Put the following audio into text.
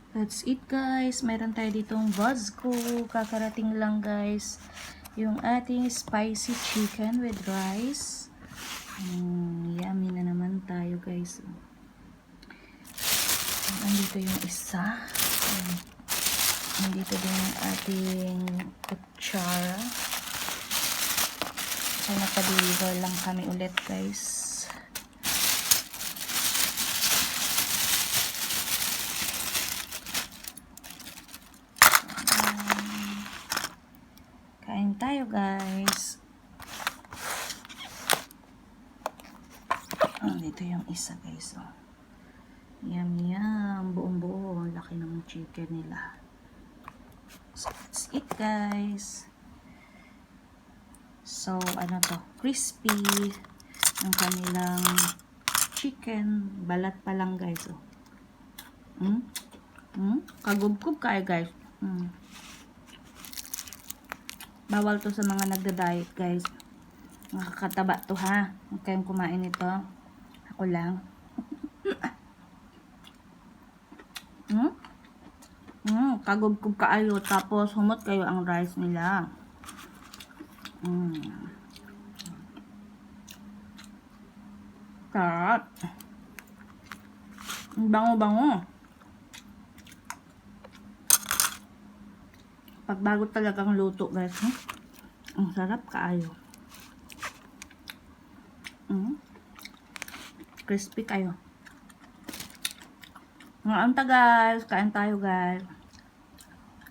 That's it guys. Meron tayo ditong Vazco. Kakarating lang guys. Yung ating spicy chicken with rice. Yummy na naman tayo guys. Nandito yung isa. Nandito din yung ating kutsara. So nakadeliver lang kami ulit guys. Kain tayo guys. Dito yung isa guys. Yum yum. Buong buo. Laki ng chicken nila. So that's it guys. So ano to? Crispy. Yung kanilang chicken. Balat pa lang guys. Kagubkub kayo guys. Bawal to sa mga nagda-diet guys. Nakakataba to ha. Huwag kayong kumain ito. Ako lang. Kagubkub kaayo. Tapos humot kayo ang rice nila. Sarap. Bango-bango. Pagbago talagang luto guys. Ang sarap kaayo. Crispy kayo. Ngayon ta guys. Kain tayo guys.